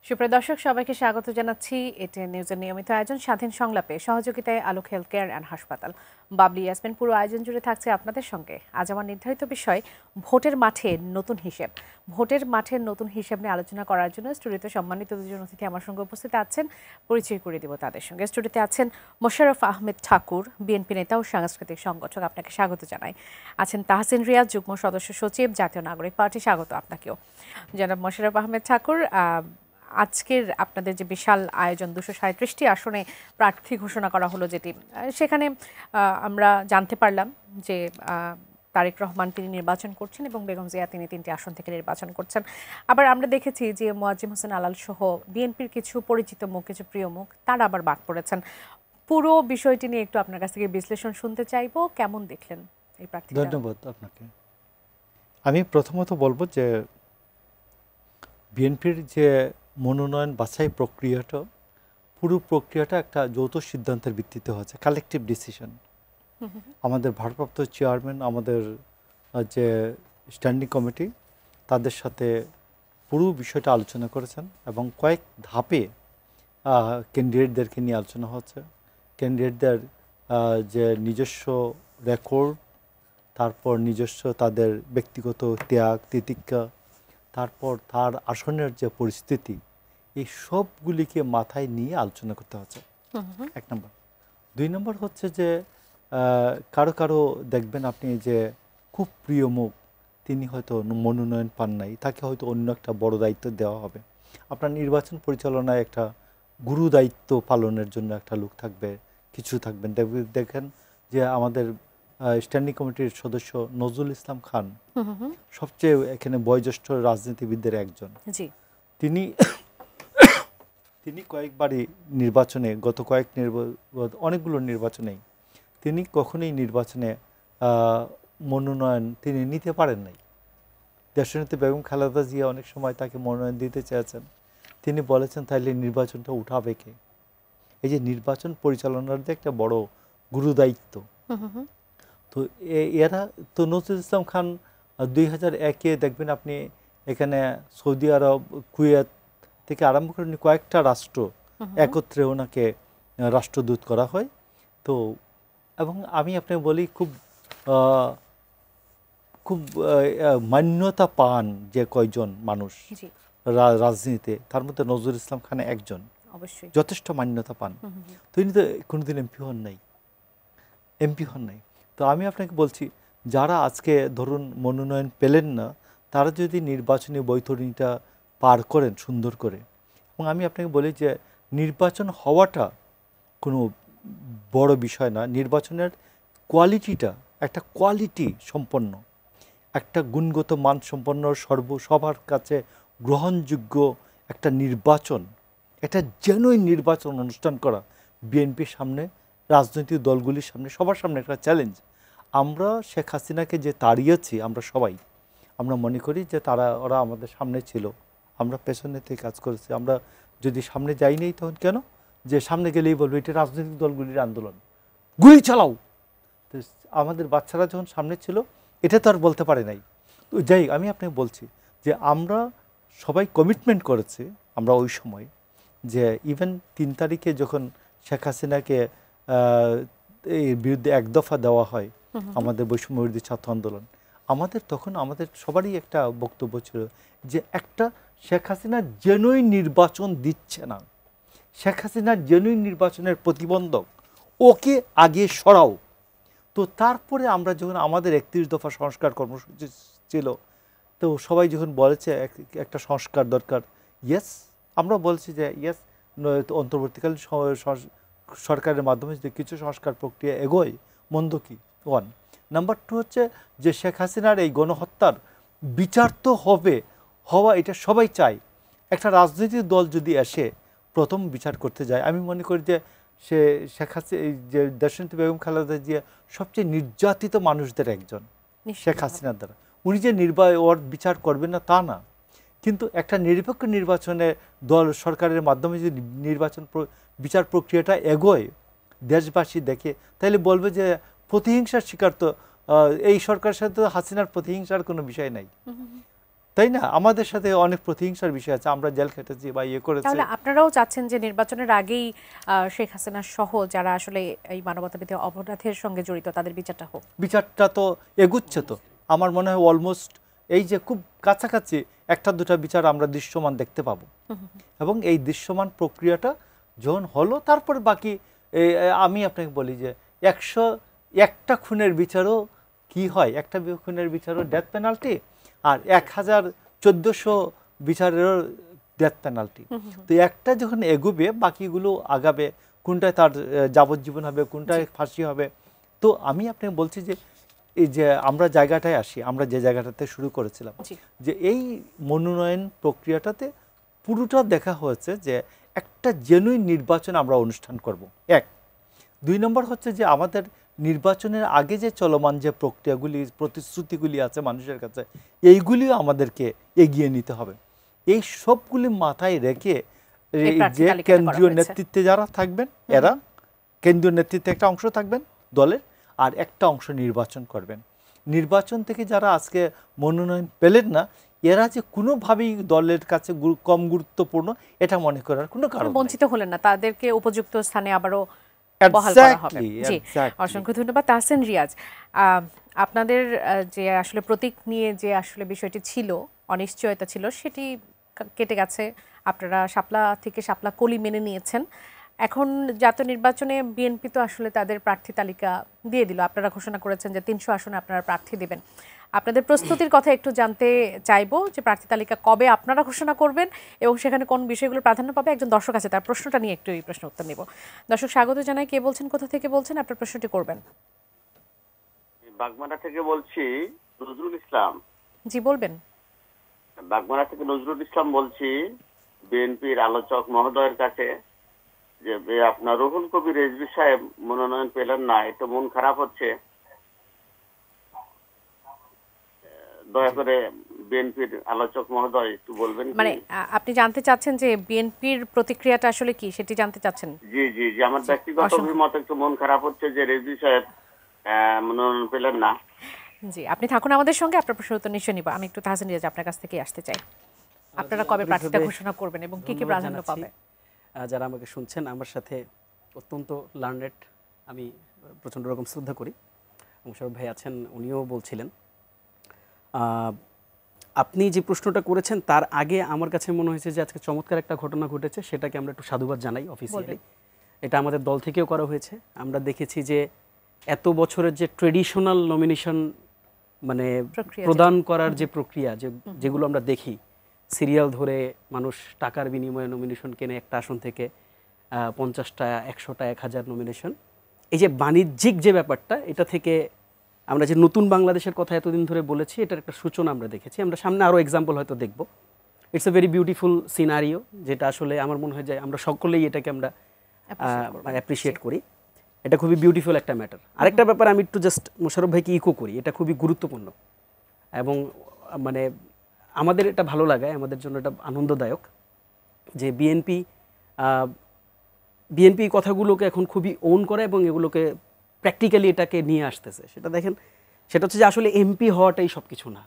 সুপ্রিয় দর্শক সবাইকে স্বাগত জানাচ্ছি এটিএন নিউজের নিয়মিত আয়োজন স্বাধীন সংলাপে সহযোগিতায় আলোক হেলথ কেয়ার অ্যান্ড হাসপাতাল। বাবলি ইয়াসমিন পুরো আয়োজন জুড়ে থাকছে আপনাদের সঙ্গে। আজ আমার নির্ধারিত বিষয় ভোটের মাঠে নতুন হিসেব। ভোটের মাঠের নতুন হিসেব নিয়ে আলোচনা করার জন্য স্টুডিওতে সম্মানিত দুজন অতিথি আমার সঙ্গে উপস্থিত আছেন। পরিচয় করে দিব তাদের সঙ্গে। স্টুডিওতে আছেন মোশাররফ আহমেদ ঠাকুর, বিএনপি নেতা ও সাংস্কৃতিক সংগঠক, আপনাকে স্বাগত জানাই। আছেন তাহসিন রিয়াজ, যুগ্ম সদস্য সচিব, জাতীয় নাগরিক পার্টি, স্বাগত আপনাকেও। জনাব মোশাররফ আহমেদ ঠাকুর, আজকের আপনাদের যে বিশাল আয়োজন 237টি আসনে প্রার্থী ঘোষণা করা হলো, যেটি সেখানে আমরা জানতে পারলাম যে তারেক রহমান তিনি নির্বাচন করছেন এবং বেগম জিয়া তিনি 3টি আসন থেকে নির্বাচন করছেন। আবার আমরা দেখেছি যে মোয়াজ্জেম হোসেন আলাল সহ বিএনপির কিছু পরিচিত মুখ, কিছু প্রিয় মুখ, তারা আবার বাদ পড়েছেন। পুরো বিষয়টি নিয়ে একটু আপনার কাছ থেকে বিশ্লেষণ শুনতে চাইবো। কেমন দেখলেন এই প্রার্থী? ধন্যবাদ আপনাকে। আমি প্রথমত বলবো যে বিএনপির যে মনোনয়ন বাছাই প্রক্রিয়াটা, পুরো প্রক্রিয়াটা একটা যৌথ সিদ্ধান্তের ভিত্তিতে হয়েছে, কালেকটিভ ডিসিশন। আমাদের ভারপ্রাপ্ত চেয়ারম্যান, আমাদের যে স্ট্যান্ডিং কমিটি, তাদের সাথে পুরো বিষয়টা আলোচনা করেছেন এবং কয়েক ধাপে ক্যান্ডিডেটদেরকে নিয়ে আলোচনা হচ্ছে। ক্যান্ডিডেটদের যে নিজস্ব রেকর্ড, তারপর নিজস্ব তাদের ব্যক্তিগত ত্যাগ তিতিক্ষা, তারপর তার আসনের যে পরিস্থিতি, এই সবগুলিকে মাথায় নিয়ে আলোচনা করতে হচ্ছে, এক নম্বর। 2 নম্বর হচ্ছে যে কারো কারো দেখবেন আপনি যে খুব প্রিয় মুখ, তিনি হয়তো মনোনয়ন পান নাই, তাকে হয়তো অন্য একটা বড় দায়িত্ব দেওয়া হবে। আপনার নির্বাচন পরিচালনায় একটা গুরু দায়িত্ব পালনের জন্য একটা লোক থাকবে, কিছু থাকবেন। দেখেন যে আমাদের স্ট্যান্ডিং কমিটির সদস্য নজরুল ইসলাম খান সবচেয়ে এখানে বয়োজ্যেষ্ঠ রাজনীতিবিদদের একজন। তিনি তিনি কয়েকবারই নির্বাচনে, গত অনেকগুলো নির্বাচনেই তিনি কখনোই নির্বাচনে মনোনয়ন তিনি নিতে পারেন নাই। দেশনেত্রী বেগম খালেদা জিয়া অনেক সময় তাকে মনোনয়ন দিতে চেয়েছেন, তিনি বলেছেন তাইলে নির্বাচনটা উঠাবে কে? এই যে নির্বাচন পরিচালনার যে একটা বড় গুরুদায়িত্ব, তো এরা তো নজরুল ইসলাম খান 2001-এ দেখবেন আপনি এখানে সৌদি আরব, কুয়েত থেকে আরম্ভ করে কয়েকটা রাষ্ট্র একত্রে ওনাকে রাষ্ট্রদূত করা হয়। তো এবং আমি আপনাকে বলি খুব খুব মান্যতা পান যে কয়জন মানুষ রাজনীতিতে, তার মধ্যে নজরুল ইসলাম খান একজন, যথেষ্ট মান্যতা পান। তিনি তো কোনোদিন এমপি হন নাই। তো আমি আপনাকে বলছি, যারা আজকে ধরুন মনোনয়ন পেলেন না, তারা যদি নির্বাচনী বৈতরণীটা পার করেন সুন্দর করে, এবং আমি আপনাকে বলি যে নির্বাচন হওয়াটা কোনো বড় বিষয় না, নির্বাচনের কোয়ালিটিটা একটা কোয়ালিটি সম্পন্ন, একটা গুণগত মান সম্পন্ন, সবার কাছে গ্রহণযোগ্য একটা নির্বাচন, একটা জেনুইন নির্বাচন অনুষ্ঠান করা বিএনপির সামনে, রাজনৈতিক দলগুলির সামনে, সবার সামনে একটা চ্যালেঞ্জ। আমরা শেখ হাসিনাকে যে তাড়িয়েছি, আমরা মনে করি যে ওরা আমাদের সামনে ছিল, আমরা পেছনে থেকে কাজ করেছি। আমরা যদি সামনে যাই নেই তখন কেন? যে সামনে গেলেই বলবো এটা রাজনৈতিক দলগুলির আন্দোলন, গুলি চালাও। তো আমাদের বাচ্চারা যখন সামনে ছিল, এটা তো আর বলতে পারে নাই। তো যাই, আমি আপনাকে বলছি যে আমরা সবাই কমিটমেন্ট করেছি আমরা ওই সময়, যে ইভেন 3 তারিখে যখন শেখ হাসিনাকে এর বিরুদ্ধে এক দফা দেওয়া হয়, আমাদের বৈষম্য বিরোধী ছাত্র আন্দোলন, তখন আমাদের সবারই একটা বক্তব্য ছিল যে একটা শেখ হাসিনা জেনুইন নির্বাচন দিচ্ছে না, শেখ হাসিনার জেনুইন নির্বাচনের প্রতিবন্ধক, ওকে আগে সরাও। তো তারপরে আমরা যখন আমাদের 31 দফা সংস্কার কর্মসূচি ছিল, তো সবাই যখন বলেছে একটা সংস্কার দরকার, ইয়েস, আমরা বলছি যে ইয়েস, অন্তর্বর্তীকালীন সরকারের মাধ্যমে যদি কিছু সংস্কার প্রক্রিয়া এগোয়, মন্দ কি? 1 নাম্বার 2 হচ্ছে যে শেখ হাসিনার এই গণহত্যার বিচার তো হওয়া, এটা সবাই চায়। একটা রাজনৈতিক দল যদি এসে প্রথম বিচার করতে যায়, আমি মনে করি যে শেখ হাসিনা, যে দেশনেত্রী বেগম খালেদা জিয়া সবচেয়ে নির্যাতিত মানুষদের একজন শেখ হাসিনার দ্বারা। উনি যে ওর বিচার করবেন না তা না, কিন্তু একটা নিরপেক্ষ নির্বাচনে সরকারের মাধ্যমে যদি বিচার প্রক্রিয়াটা এগোয়, দেশবাসী দেখে, তাহলে বলবে যে প্রতিহিংসার শিকার তো এই সরকারের সাথে হাসিনার প্রতিহিংসার কোনো বিষয় নাই। তাই না? আমাদের সাথে অনেক প্রতিহিংসার বিষয় আছে, আমরা জেল খেটেছি বা ইয়ে করেছি। তাহলে আপনারাও চাচ্ছেন যে নির্বাচনের আগেই শেখ হাসিনা সহ যারা আসলে এই মানবতাবিরোধী অপরাধের সঙ্গে জড়িত তাদের বিচারটা হোক? বিচারটা তো এগুচ্ছে তো, আমার মনে হয় অলমোস্ট এই যে খুব কাছাকাছি একটা দুটা বিচার আমরা দৃশ্যমান দেখতে পাবো। এবং এই দৃশ্যমান প্রক্রিয়াটা যখন হলো তারপরে বাকি আমি আপনাকে বলি যে 101টা খুনের বিচারও কি হয়, একটা খুনের বিচারও ডেথ পেনাল্টি, আর 1014 বিচারেরও ডেথ পেনাল্টি। তো একটা যখন এগোবে বাকিগুলো আগাবে, কোনটায় তার যাবজ্জীবন হবে, কোনটায় ফাঁসি হবে। তো আমি আপনাকে বলছি যে এই যে আমরা জায়গাটায় আসি, আমরা যে জায়গাটাতে শুরু করেছিলাম, যে এই মনোনয়ন প্রক্রিয়াটাতে পুরোটা দেখা হয়েছে যে একটা জেনুইন নির্বাচন আমরা অনুষ্ঠান করব। 1, 2 নম্বর হচ্ছে যে আমাদের নির্বাচনের আগে যে চলমান যে প্রক্রিয়াগুলি, প্রতিশ্রুতিগুলি আছে মানুষের কাছে, এইগুলিও আমাদেরকে এগিয়ে নিতে হবে। এই সবগুলি মাথায় রেখে যে কেন্দ্রীয় নেতৃত্বে যারা থাকবেন, এরা কেন্দ্রীয় নেতৃত্বে একটা অংশ থাকবেন দলের, আর একটা অংশ নির্বাচন করবেন। নির্বাচন থেকে যারা আজকে মনোনয়ন পেলেন না, এরা যে কোনোভাবেই দলের কাছে কম গুরুত্বপূর্ণ এটা মনে করার কোনো কারণ নেই। বঞ্চিত হলেন না, তাদেরকে উপযুক্ত স্থানে আবারও বহাল করা হবে। জি, অসংখ্য ধন্যবাদ তাহসিন রিয়াজ। আপনাদের যে আসলে প্রতীক নিয়ে যে আসলে বিষয়টি ছিল, অনিশ্চয়তা ছিল, সেটি কেটে গেছে। আপনারা শাপলা থেকে শাপলা কলি মেনে নিয়েছেন। এখন জাতীয় নির্বাচনে বিএনপি তো আসলে তাদের প্রার্থী তালিকা দিয়ে দিল, আপনারা ঘোষণা করেছেন যে 300 আসনে আপনারা প্রার্থী দেবেন। আপনাদের প্রস্তুতির কথা একটু জানতে চাইবো, যে প্রার্থী তালিকা কবে আপনারা ঘোষণা করবেন এবং সেখানে কোন বিষয়গুলো প্রাধান্য পাবে। একজন দর্শক আছে, তার প্রশ্নটা নিয়ে একটু এই প্রশ্ন উত্তর নিব। দর্শক স্বাগত জানাই, কে বলছেন, কোথা থেকে বলছেন, আপনার প্রশ্নটি করবেন। বাগমারা থেকে বলছি, নজরুল ইসলাম। জি বলবেন। বাগমারা থেকে নজরুল ইসলাম বলছি, বিএনপির আলোচক মহোদয়ের কাছে যে আপনার রুহুল কবির রিজভী সাহেব মনোনয়ন পেলেন না, এটা মন খারাপ হচ্ছে, দয়া করে বিএনপির আলোচক মহোদয় একটু বলবেন। মানে আপনি জানতে চাচ্ছেন যে বিএনপির প্রতিক্রিয়াটা আসলে কি, সেটি জানতে চাচ্ছেন? জি জি জি, আমার ব্যক্তিগত অভিমত, একটু মন খারাপ হচ্ছে যে রিজভী সাহেব মনোনয়ন পেলেন না। জি, আপনি থাকুন আমাদের সঙ্গে, আপনার প্রশ্ন উত্তর নিশ্চয় নিব। আমি একটু তাহসিন রিয়াজ আপনার কাছ থেকে আসতে চাই, আপনারা কবে প্রার্থীতা ঘোষণা করবেন এবং কি কি প্রাধান্য পাবে? যারা আমাকে শুনছেন, আমার সাথে অত্যন্ত লার্নেড, আমি প্রচণ্ড রকম শ্রদ্ধা করি, মোশাররফ ভাই আছেন, উনিও বলছিলেন। আপনি যে প্রশ্নটা করেছেন তার আগে আমার কাছে মনে হয়েছে যে আজকে চমৎকার একটা ঘটনা ঘটেছে, সেটাকে আমরা একটু সাধুবাদ জানাই অফিসিয়ালি। এটা আমাদের দল থেকেও করা হয়েছে। আমরা দেখেছি যে এত বছরের যে ট্রেডিশনাল নমিনেশন মানে প্রদান করার যে প্রক্রিয়া, যেগুলো আমরা দেখি সিরিয়াল ধরে মানুষ টাকার বিনিময়ে নমিনেশন কেনে একটা আসন থেকে, 50টা 100টা 1000 নমিনেশন, এই যে বাণিজ্যিক যে ব্যাপারটা, এটা থেকে আমরা যে নতুন বাংলাদেশের কথা এতদিন ধরে বলেছি, এটার একটা সূচনা আমরা দেখেছি। আমরা সামনে আরও এক্সাম্পল হয়তো দেখব। It's a very beautiful scenario, যেটা আসলে আমার মনে হয় যে আমরা সকলেই এটাকে আমরা অ্যাপ্রিসিয়েট করি। এটা খুবই বিউটিফুল একটা ম্যাটার। আরেকটা ব্যাপার আমি একটু জাস্ট মোশাররফ ভাইকে ইকো করি, এটা খুবই গুরুত্বপূর্ণ এবং মানে আমাদের এটা ভালো লাগায়, আমাদের জন্য এটা আনন্দদায়ক যে বিএনপি কথাগুলোকে এখন খুবই ওন করে এবং এগুলোকে প্র্যাকটিক্যালি এটাকে নিয়ে আসতেছে। সেটা দেখেন, সেটা হচ্ছে যে আসলে এমপি হওয়াটাই সব কিছু না।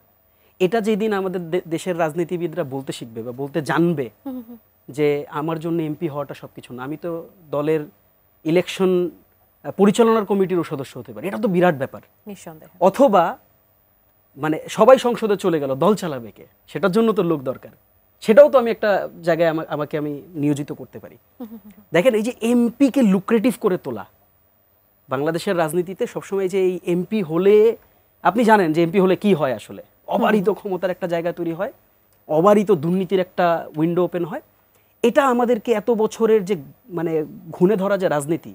এটা যেদিন আমাদের দেশের রাজনীতিবিদরা বলতে শিখবে বা বলতে জানবে যে আমার জন্য এমপি হওয়াটা সব কিছু না, আমি তো দলের ইলেকশন পরিচালনার কমিটিরও সদস্য হতে পারি, এটা তো বিরাট ব্যাপার। অথবা মানে সবাই সংসদে চলে গেল, দল চালাবে কে, সেটার জন্য তো লোক দরকার, সেটাও তো আমি একটা জায়গায় আমাকে আমি নিয়োজিত করতে পারি। দেখেন, এই যে এমপিকে লুক্রেটিভ করে তোলা বাংলাদেশের রাজনীতিতে সবসময়, যে এই এমপি হলে, আপনি জানেন যে এমপি হলে কি হয়, আসলে অবারিত ক্ষমতার একটা জায়গা তৈরি হয়, অবারিত দুর্নীতির একটা উইন্ডো ওপেন হয়। এটা আমাদেরকে এত বছরের যে মানে ঘুণে ধরা যে রাজনীতি,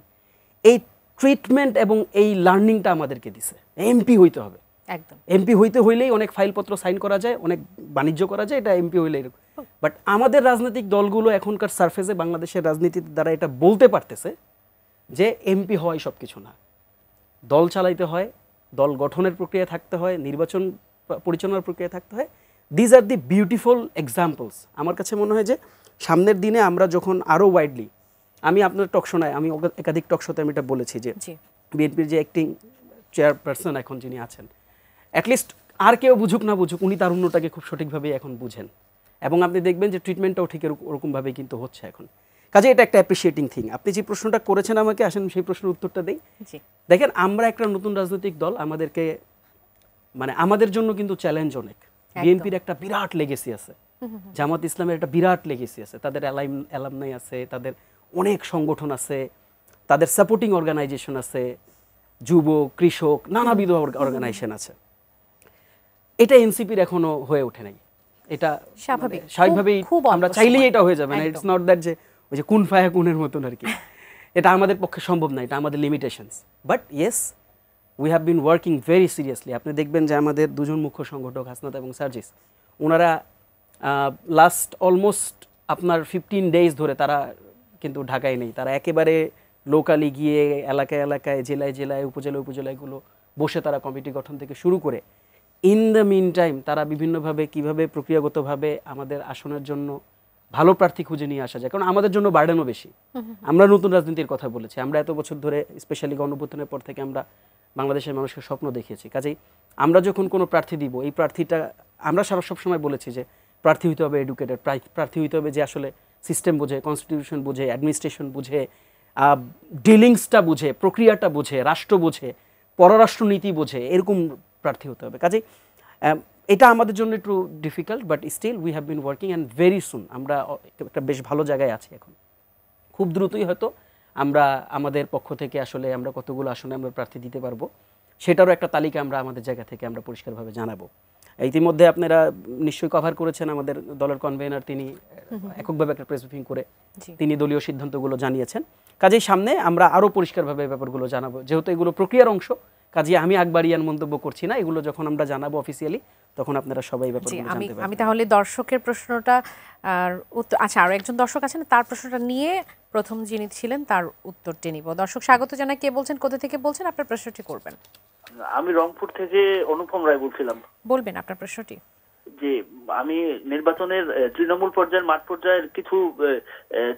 এই ট্রিটমেন্ট এবং এই লার্নিংটা আমাদেরকে দিছে। এমপি হইতে হবে, একদম এমপি হইতে হইলেই অনেক ফাইলপত্র সাইন করা যায়, অনেক বাণিজ্য করা যায়, এটা এমপি হইলে এরকম। বাট আমাদের রাজনৈতিক দলগুলো এখনকার সারফেসে বাংলাদেশের রাজনীতির দ্বারা এটা বলতে পারতেছে যে এমপি হওয়াই সব কিছু না, দল চালাইতে হয়, দল গঠনের প্রক্রিয়া থাকতে হয়, নির্বাচন পরিচালনার প্রক্রিয়া থাকতে হয়। These are the beautiful examples. আমার কাছে মনে হয় যে সামনের দিনে আমরা যখন আরও ওয়াইডলি, আমি আপনার টকশোনায়, আমি একাধিক টকশোতে আমি এটা বলেছি যে বিএনপির যে অ্যাক্টিং চেয়ারপারসন এখন যিনি আছেন, অ্যাটলিস্ট আর কেউ বুঝুক না বুঝুক উনি তারুণ্যটাকে খুব সঠিকভাবে এখন বুঝেন, এবং আপনি দেখবেন যে ট্রিটমেন্টটাও ঠিক ওরকমভাবে কিন্তু হচ্ছে এখন। কাজে এটা একটা অ্যাপ্রিসিয়েটিং থিং। আপনি যে প্রশ্নটা করেছেন আমাকে, আসেন সেই প্রশ্নের উত্তরটা দেই। দেখেন, আমরা একটা নতুন রাজনৈতিক দল, আমাদেরকে মানে আমাদের জন্য কিন্তু চ্যালেঞ্জ অনেক। বিএনপির একটা বিরাট লেগেসি আছে, জামাত ইসলামের একটা বিরাট লেগেসি আছে, তাদের অ্যালামনাই আছে, তাদের অনেক সংগঠন আছে, তাদের সাপোর্টিং অর্গানাইজেশন আছে, যুব কৃষক নানাবিধ অর্গানাইজেশন আছে। এটা এনসিপির এখনো হয়ে ওঠে নাই। এটা স্বাভাবিকভাবেই আমরা চাইলেই এটা হয়ে যাবে না। ইটস নট দ্যাট যে ওই যে কুন ফায়া কুনের মতন আর কি। এটা আমাদের পক্ষে সম্ভব না, এটা আমাদের limitations. But yes, we have been working very seriously. আপনি দেখবেন যে আমাদের দুজন মুখ্য সংগঠক হাসনাত এবং সার্জিস, ওনারা লাস্ট অলমোস্ট আপনার 15 ডেজ ধরে তারা কিন্তু ঢাকায় নেই। তারা একেবারে লোকালি গিয়ে এলাকায় এলাকায়, জেলায় জেলায়, উপজেলাগুলো বসে তারা কমিটি গঠন থেকে শুরু করে ইন দ্য মিন টাইম তারা বিভিন্নভাবে কীভাবে প্রক্রিয়াগতভাবে আমাদের আসনের জন্য ভালো প্রার্থী খুঁজে নিয়ে আসা যায়। কারণ আমাদের জন্য বার্ডেনও বেশি। আমরা নতুন রাজনীতির কথা বলেছি, আমরা এত বছর ধরে স্পেশালি গণঅভ্যুত্থানের পর থেকে আমরা বাংলাদেশের মানুষকে স্বপ্ন দেখিয়েছি। কাজেই আমরা যখন কোনো প্রার্থী দিব, এই প্রার্থীটা আমরা সবসময় বলেছি যে প্রার্থী হইতে হবে এডুকেটেড, প্রার্থী হইতে হবে যে আসলে সিস্টেম বোঝে, কনস্টিটিউশন বোঝে, অ্যাডমিনিস্ট্রেশন বুঝে, ডিলিংসটা বুঝে, প্রক্রিয়াটা বুঝে, রাষ্ট্র বুঝে, পররাষ্ট্রনীতি বোঝে, এরকম প্রার্থী হতে হবে। কাজেই এটা আমাদের জন্য একটু difficult, but still we have been working and very soon আমরা একটা বেশ ভালো জায়গায় আছি এখন। খুব দ্রুতই হয়তো আমরা আমাদের পক্ষ থেকে আসলে আমরা কতগুলো আসনে আমরা প্রার্থী দিতে পারবো সেটারও একটা তালিকা আমরা আমাদের জায়গা থেকে আমরা পরিষ্কারভাবে জানাবো। ইতিমধ্যে আপনারা নিশ্চয়ই কভার করেছেন, আমাদের দলের কনভেনার তিনি এককভাবে একটা প্রেস ব্রিফিং করে তিনি দলীয় সিদ্ধান্তগুলো জানিয়েছেন। কাজেই সামনে আমরা আরও পরিষ্কারভাবে ব্যাপারগুলো জানাবো, যেহেতু এগুলো প্রক্রিয়ার অংশ। কাজে আমি আকবরিয়ান মন্তব্য করছি না, এগুলো যখন আমরা জানাবো অফিসিয়ালি তখন আপনারা সবাই ব্যাপারগুলো জানতে পারবেন। আমি তাহলে দর্শকের প্রশ্নটা আর উত্তর, আচ্ছা আরো একজন দর্শক আছেন, তার প্রশ্নটা নিয়ে প্রথম যিনি ছিলেন তার উত্তরটি নিব। দর্শক স্বাগত জানাই, কে বলছেন, কোথা থেকে বলছেন, আপনার প্রশ্নটি করবেন। আমি রংপুর থেকে অনুপম রায় বলছিলাম। বলবেন আপনার প্রশ্নটি। যে আমি নির্বাচনের তৃণমূল পর্যায়ের মাঠ পর্যায়ের কিছু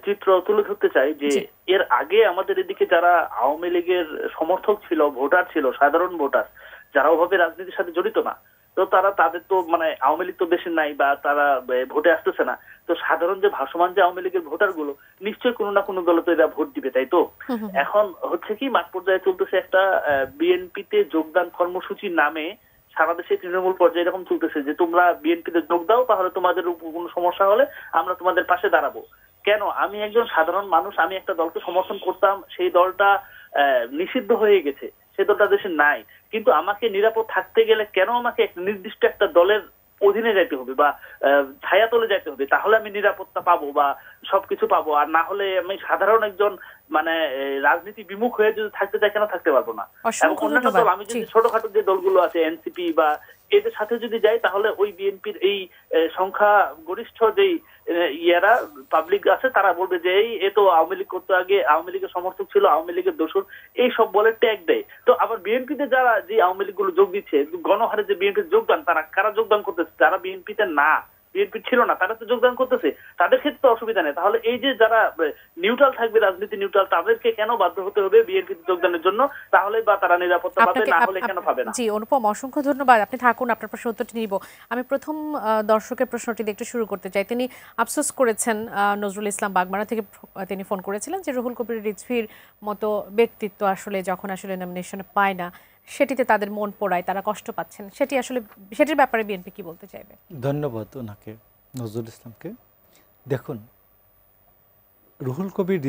চিত্র তুলে ধরতে চাই। যে এর আগে আমাদের এদিকে যারা আওয়ামী লীগের সমর্থক ছিল, ভোটার ছিল, সাধারণ ভোটার, যারা ওভাবে রাজনীতির সাথে জড়িত না, তো তাদের তো মানে আওয়ামী লীগ তো বেশি নাই বা তারা ভোটে আসতেছে না। তো সাধারণ যে ভাসমান যে আওয়ামী লীগের ভোটার গুলো নিশ্চয়ই কোনো না কোনো দলে তো এরা ভোট দিবে, তাই তো? এখন হচ্ছে কি, মাঠ পর্যায়ে চলতেছে একটা বিএনপিতে যোগদান কর্মসূচির নামে সারা দেশে তৃণমূল পর্যায়ে এরকম চলতেছে যে তোমরা বিএনপিতে যোগ দাও, তাহলে তোমাদের কোনো সমস্যা হলে আমরা তোমাদের পাশে দাঁড়াবো। কেন? আমি একজন সাধারণ মানুষ, আমি একটা দলকে সমর্থন করতাম, সেই দলটা নিষিদ্ধ হয়ে গেছে, সেই দলটা দেশে নাই, কিন্তু আমাকে নিরাপদ থাকতে গেলে কেন আমাকে নির্দিষ্ট একটা দলের অধীনে যাইতে হবে বা ছায়াতলে যাইতে হবে? তাহলে আমি নিরাপত্তা পাবো বা সবকিছু পাবো, আর না হলে আমি সাধারণ একজন মানে রাজনীতি বিমুখ হয়ে যদি থাকতে চাই কেন থাকতে পারবো না? এবং অন্যান্য দল, আমি যদি ছোটখাটো যে দলগুলো আছে এনসিপি বা এদের সাথে যদি যাই, তাহলে ওই বিএনপির এই সংখ্যা গরিষ্ঠ যেই ইয়ারা পাবলিক আছে তারা বলবে যে এ তো আওয়ামী লীগ করতে আগে আওয়ামী লীগের সমর্থক ছিল, আওয়ামী লীগের দোসর, এই সব বলে ট্যাগ দেয়। তো আবার বিএনপিতে যারা যে আওয়ামী লীগ গুলো যোগ দিচ্ছে, গণহারে যে বিএনপির যোগদান, তারা কারা যোগদান করতেছে? যারা বিএনপিতে না, বিএনপি ছিল না, তারা তো যোগদান করতেছে, তাদের ক্ষেত্রে অসুবিধা নেই। তাহলে এই যে যারা নিউট্রাল থাকবে, রাজনীতি নিউট্রাল, তাদেরকে কেন বাধ্য হতে হবে বিএনপিতে যোগদানের জন্য? তাহলে বা তারা নিরাপত্তা পাবে, না হলে কেন পাবে না? জি অনুপম, অসংখ্য ধন্যবাদ, আপনি থাকুন, আপনার প্রশ্ন উত্তরটি নিব। আমি প্রথম দর্শকের প্রশ্নটি দিয়ে একটু শুরু করতে চাই। তিনি আফসোস করেছেন, নজরুল ইসলাম বাগমারা থেকে তিনি ফোন করেছিলেন যে রুহুল কবির রিজভীর মতো ব্যক্তিত্ব আসলে যখন আসলে নমিনেশনে পায় না সেটিতে তাদের মন পোড়ায়, তারা কষ্ট পাচ্ছেন, সেটির ব্যাপারে বিএনপি কি বলতে চাইবে? ধন্যবাদ ওনাকে, নজরুল ইসলামকে। দেখুন, রুহুল কবির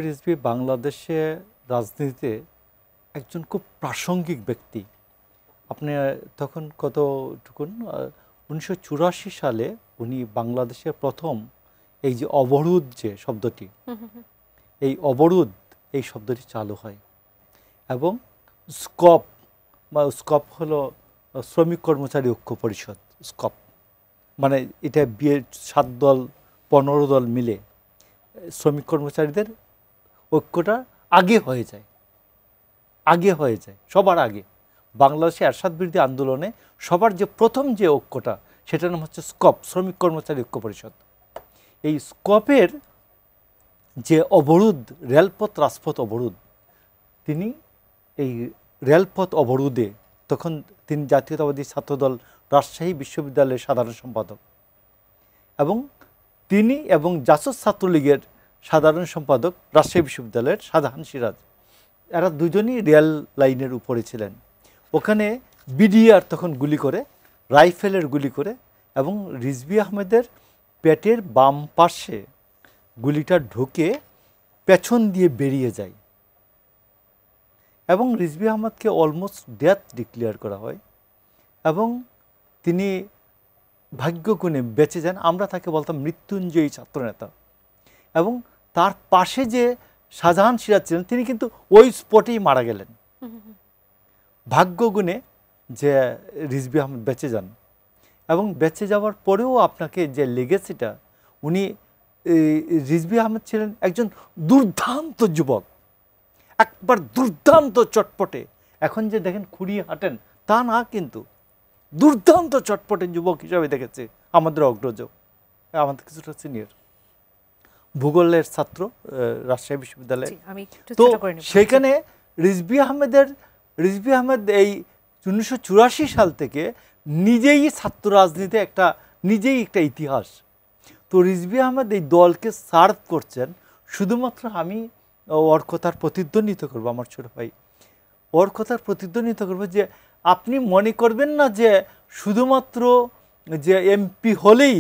রিজভী বাংলাদেশে রাজনীতিতে একজন খুব প্রাসঙ্গিক ব্যক্তি। আপনি তখন কতটুকুন 1984 সালে উনি বাংলাদেশের প্রথম এই যে অবরোধ যে শব্দটি, এই অবরোধ এই শব্দটি চালু হয় এবং স্কপ হলো শ্রমিক কর্মচারী ঐক্য পরিষদ, স্কপ মানে এটা বিয়ের 7 দল 15 দল মিলে শ্রমিক কর্মচারীদের ঐক্যটা আগে হয়ে যায় সবার আগে। বাংলাদেশে এরশাদ বিরোধী আন্দোলনে সবার যে প্রথম যে ঐক্যটা, সেটার নাম হচ্ছে স্কপ, শ্রমিক কর্মচারী ঐক্য পরিষদ। এই স্কপের যে অবরোধ, রেলপথ রাজপথ অবরোধ, তিনি এই রেলপথ অবরোধে তখন তিনি জাতীয়তাবাদী ছাত্রদল রাজশাহী বিশ্ববিদ্যালয়ের সাধারণ সম্পাদক, এবং তিনি এবং জাসদ ছাত্রলীগের সাধারণ সম্পাদক রাজশাহী বিশ্ববিদ্যালয়ের শাহজাহান সিরাজ, এরা দুজনই রেল লাইনের উপরে ছিলেন। ওখানে বিডিআর তখন গুলি করে, রাইফেলের গুলি করে, এবং রিজভী আহমেদের পেটের বাম পাশে গুলিটা ঢুকে পেছন দিয়ে বেরিয়ে যায় এবং রিজভী আহমদকে অলমোস্ট ডেথ ডিক্লেয়ার করা হয় এবং তিনি ভাগ্যগুণে বেঁচে যান। আমরা তাকে বলতাম মৃত্যুঞ্জয়ী ছাত্রনেতা। এবং তার পাশে যে শাহজাহান সিরাজ ছিলেন তিনি কিন্তু ওই স্পটেই মারা গেলেন। ভাগ্যগুণে যে রিজভী আহমদ বেঁচে যান, এবং বেঁচে যাওয়ার পরেও আপনাকে যে লেগেসিটা, উনি রিজভী আহমেদ ছিলেন একজন দুর্দান্ত যুবক, একবার দুর্দান্ত চটপটে। এখন যে দেখেন খুঁড়িয়ে হাঁটেন তা না, কিন্তু দুর্দান্ত চটপটে যুবক হিসাবে দেখেছে আমাদের অগ্রজ, আমাদের কিছুটা সিনিয়র, ভূগোলের ছাত্র রাজশাহী বিশ্ববিদ্যালয়ে। তো সেখানে রিজভী আহমেদ এই 1984 সাল থেকে নিজেই ছাত্র রাজনীতি নিজেই একটা ইতিহাস। তো রিজভী আহমেদ এই দলকে সার্ভ করছেন। শুধুমাত্র আমি ওর কথার প্রতিধ্বনিত করবো, আমার ছোট ভাই ওর কথার প্রতিধ্বনিত করবো যে আপনি মনে করবেন না যে শুধুমাত্র যে এমপি হলেই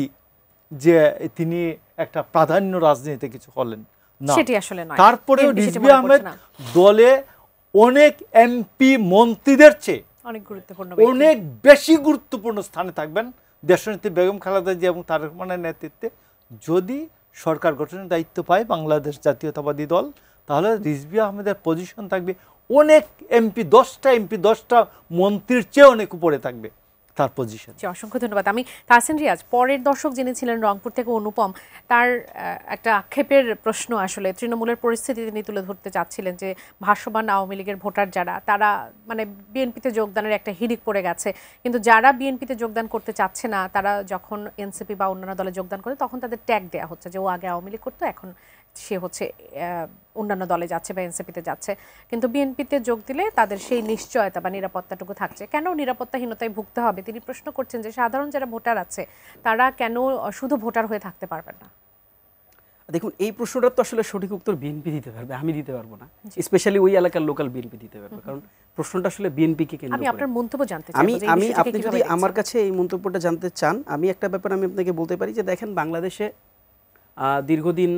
যে তিনি একটা প্রাধান্য রাজনীতিতে কিছু হলেন না, তারপরেও রিজভী আহমেদ দলে অনেক এমপি মন্ত্রীদের চেয়ে অনেক বেশি গুরুত্বপূর্ণ স্থানে থাকবেন। দেশনেত্রী বেগম খালেদা জিয়া এবং তারেক রহমানের নেতৃত্বে যদি সরকার গঠনের দায়িত্ব পায় বাংলাদেশ জাতীয়তাবাদী দল, তাহলে রিজভী আহমেদের পজিশন থাকবে অনেক এমপি, 10টা এমপি 10টা মন্ত্রীর চেয়ে অনেক উপরে থাকবে তার পজিশন। অসংখ্য ধন্যবাদ। আমি তাহসিন রিয়াজ, পরের দর্শক যিনি ছিলেন রংপুর থেকে অনুপম, তার একটা আক্ষেপের প্রশ্ন আসলে তৃণমূলের পরিস্থিতি তিনি তুলে ধরতে চাচ্ছিলেন যে ভাসমান আওয়ামী লীগের ভোটার যারা, তারা মানে বিএনপিতে যোগদানের একটা হিড়িক পড়ে গেছে, কিন্তু যারা বিএনপিতে যোগদান করতে চাচ্ছে না তারা যখন এনসিপি বা অন্যান্য দলে যোগদান করে তখন তাদের ট্যাগ দেওয়া হচ্ছে যে ও আগে আওয়ামী লীগ করতো, এখন সে হচ্ছে অন্যান্য দলে যাচ্ছে বা এনসিপিতে যাচ্ছে, কিন্তু বিএনপিতে যোগ দিলে তাদের সেই নিশ্চয়তা বা নিরাপত্তাটুকু থাকছে। কেন নিরাপত্তাহীনতায় ভুগতে হবে? তিনি প্রশ্ন করছেন যে সাধারণ যারা ভোটার আছে তারা কেন শুধু ভোটার হয়ে থাকতে পারবেন না? দেখুন, এই প্রশ্নটা তো আসলে সঠিক উত্তর বিএনপি দিতে পারবে, আমি দিতে পারবো না। স্পেশালি ওই এলাকার লোকাল বিএনপি দিতে পারবে, কারণ প্রশ্নটা আসলে বিএনপিকে কেন্দ্র করে। আমি আপনার মন্তব্য জানতে চাই। আপনি যদি আমার কাছে এই মন্তব্যটা জানতে চান, আমি একটা ব্যাপার আমি আপনাকে বলতে পারি যে দেখেন, বাংলাদেশে দীর্ঘদিন